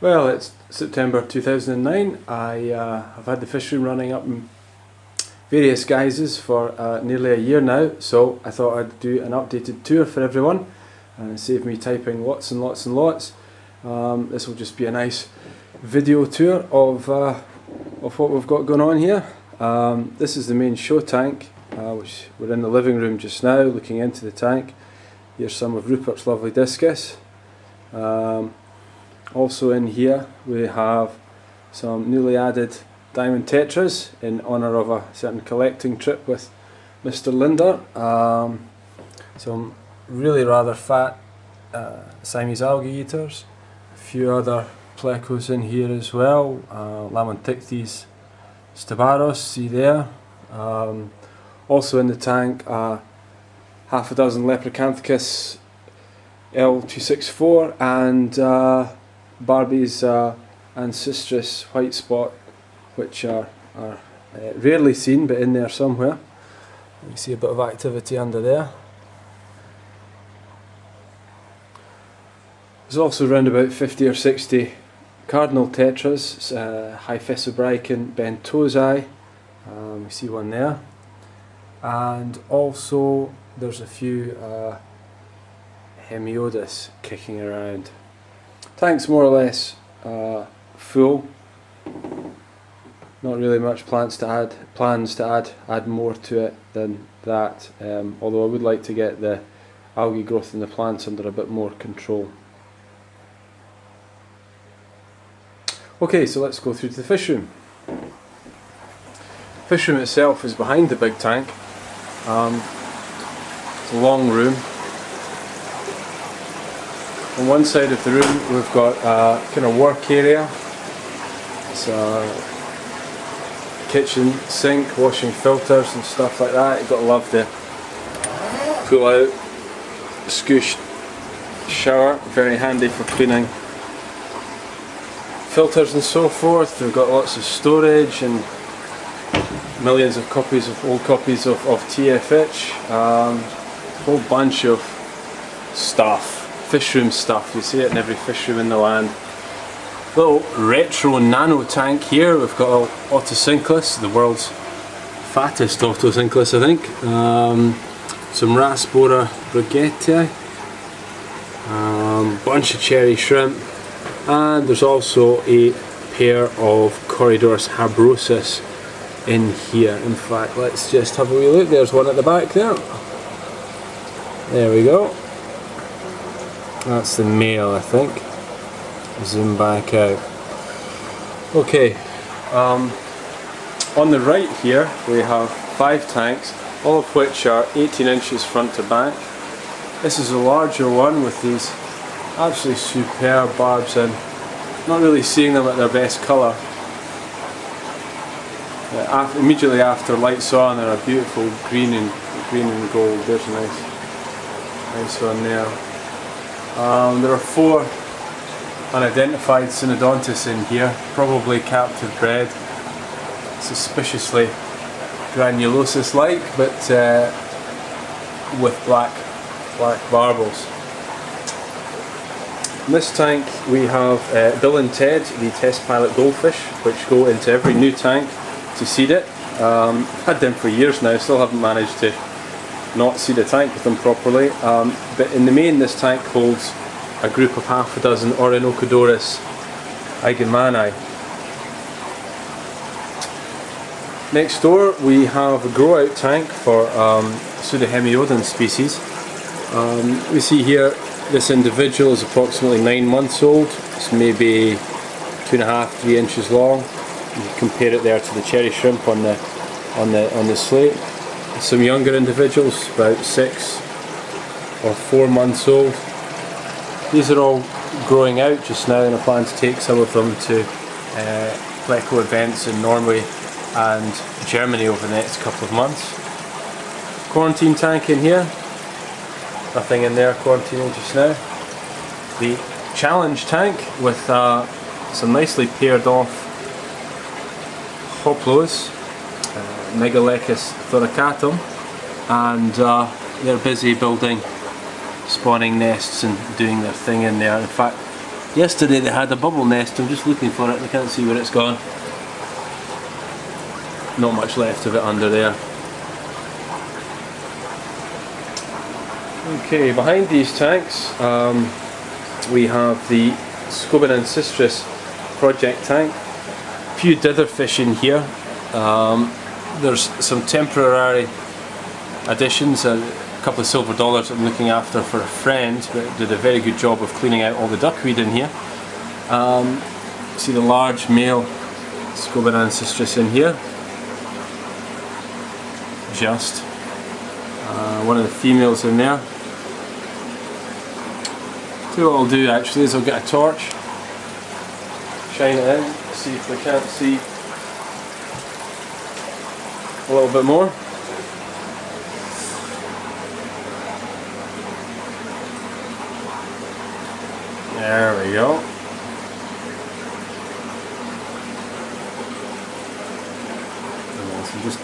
Well, it's September 2009. I've had the fish room running up in various guises for nearly a year now, so I thought I'd do an updated tour for everyone and save me typing lots and lots and lots. This will just be a nice video tour of what we've got going on here. This is the main show tank, which we're in the living room just now looking into the tank. Here's some of Rupert's lovely discus. Also in here we have some newly added diamond tetras in honour of a certain collecting trip with Mr. Linder. Some really rather fat Siamese algae eaters. A few other plecos in here as well. Lamantictes stabaros, see there. Also in the tank half a dozen Lepracanthus L264 and Barbie's Ancestris white spot, which are rarely seen but in there somewhere. You can see a bit of activity under there. There's also around about 50 or 60 cardinal tetras, Hyphesobricon bentosi, you see one there, and also there's a few Hemiodas kicking around. Tank's more or less full. Not really much plans to add more to it than that. Although I would like to get the algae growth in the plants under a bit more control. Okay, so let's go through to the fish room. Fish room itself is behind the big tank. It's a long room. On one side of the room we've got a kind of work area. It's a kitchen sink, washing filters and stuff like that. You've got to love the pull out scoosh shower, very handy for cleaning filters and so forth. We've got lots of storage and millions of old copies of TFH. A whole bunch of stuff. Fish room stuff, you see it in every fish room in the land. Little retro nano tank here. We've got Otocinclus, the world's fattest Otocinclus I think. Some Raspora brigheti, bunch of cherry shrimp, and there's also a pair of Corydoras habrosus in here. In fact, let's just have a wee look. There's one at the back there. There we go. That's the male, I think. Zoom back out. Okay, on the right here we have 5 tanks, all of which are 18 inches front to back. This is a larger one with these absolutely superb barbs in. Not really seeing them at their best colour. Immediately after lights on, they're a beautiful green and gold. There's a nice one there. There are 4 unidentified Synodontis in here, probably captive bred, suspiciously granulosus like, but with black barbels. In this tank we have Bill and Ted, the test pilot goldfish, which go into every new tank to seed it. I've had them for years now, still haven't managed to not seed a tank with them properly, but in the main this tank holds a group of half a dozen Orinocodoris eigenmanni. Next door we have a grow out tank for Pseudohemiodon species. We see here this individual is approximately 9 months old. It's maybe 2.5–3 inches long. You can compare it there to the cherry shrimp on the slate. Some younger individuals, about 6 or 4 months old. These are all growing out just now, and I plan to take some of them to pleco events in Norway and Germany over the next couple of months. Quarantine tank in here. Nothing in there quarantining just now. The challenge tank with some nicely paired off hoplos, Megalechus thoracatum, and they're busy building spawning nests and doing their thing in there. In fact, Yesterday they had a bubble nest. I'm just looking for it. I can't see where it's gone. Not much left of it under there. Okay, behind these tanks we have the Scoben and Sistris project tank. A few dither fish in here. There's some temporary additions, a couple of silver dollars I'm looking after for a friend, but did a very good job of cleaning out all the duckweed in here. See the large male Scoben and Sistris in here. Just one of the females in there. So what I'll do actually is I'll get a torch, shine it in, see if we can't see a little bit more. There we go. So I'm just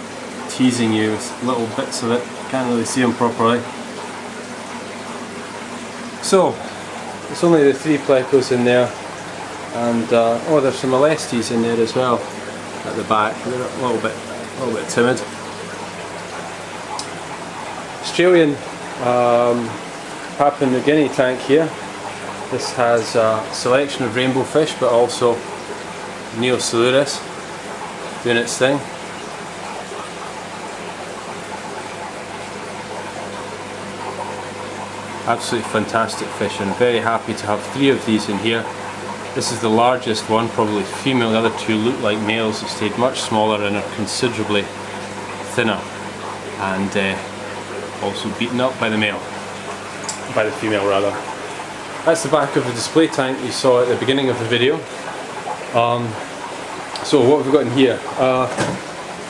teasing you with little bits of it, can't really see them properly. So, it's only the 3 plecos in there, and oh, there's some molestes in there as well at the back. They're a little bit timid. Australian Papua New Guinea tank here. This has a selection of rainbow fish, but also Neosilurus doing its thing. Absolutely fantastic fish, and very happy to have 3 of these in here. This is the largest one, probably female. The other 2 look like males. They stayed much smaller and are considerably thinner, and also beaten up by the male, by the female rather. That's the back of the display tank you saw at the beginning of the video. So what have we got in here?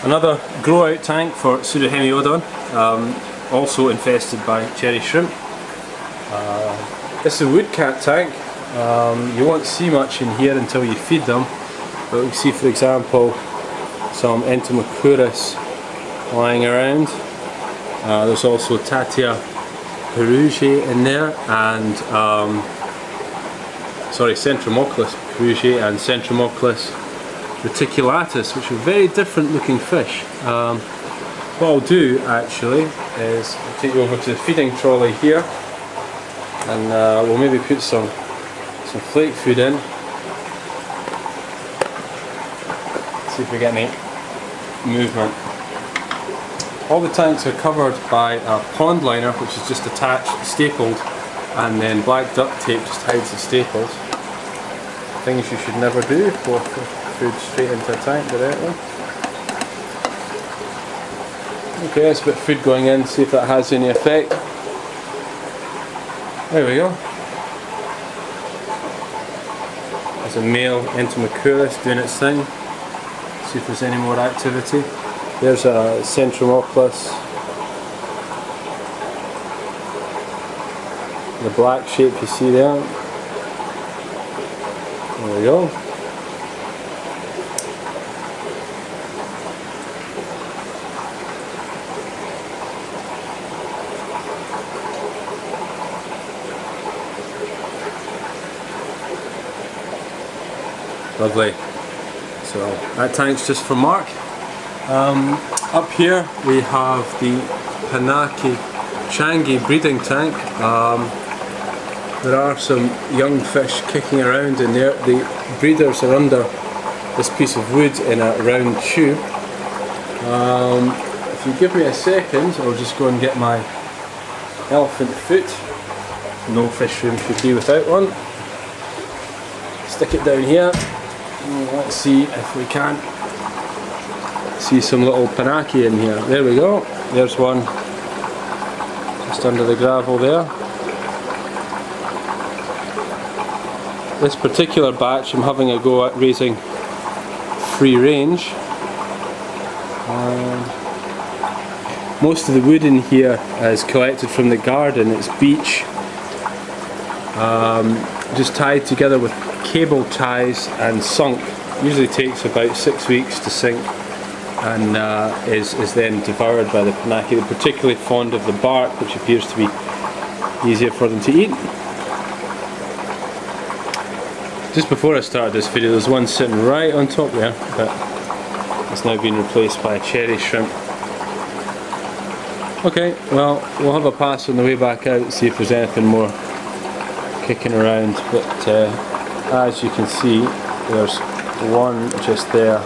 Another grow out tank for Pseudohemiodon, also infested by cherry shrimp. This is a woodcat tank. You won't see much in here until you feed them, but we see, for example, some Entomocurus lying around. There's also Tatia perugiae in there, and Centromochilus perugiae and Centromochilus reticulatus, which are very different looking fish. What I'll do actually is I'll take you over to the feeding trolley here, and we'll maybe put some flake food in. See if we get any movement. All the tanks are covered by a pond liner, which is just attached, stapled, and then black duct tape just hides the staples. Things you should never do: pour food straight into a tank directly. Okay, there's a bit of food going in, see if that has any effect. There we go. There's a male Entomocurus doing its thing. See if there's any more activity. There's a Centromochilus. The black shape you see there. There we go. Lovely. So that tank's just for Mark. Up here we have the Panaki Changi breeding tank. There are some young fish kicking around in there. The breeders are under this piece of wood in a round tube. If you give me a second, I'll just go and get my elephant foot. No fish room should be without one. Stick it down here. Let's see if we can see some little Panaki in here. There we go. There's one just under the gravel there. This particular batch I'm having a go at raising free range. Most of the wood in here is collected from the garden. It's beech, just tied together with cable ties and sunk. Usually takes about 6 weeks to sink, and is then devoured by the Panaki. They're particularly fond of the bark, which appears to be easier for them to eat. Just before I started this video, there's one sitting right on top there, but it's now been replaced by a cherry shrimp. Okay, well, we'll have a pass on the way back out, see if there's anything more kicking around, but as you can see, there's one just there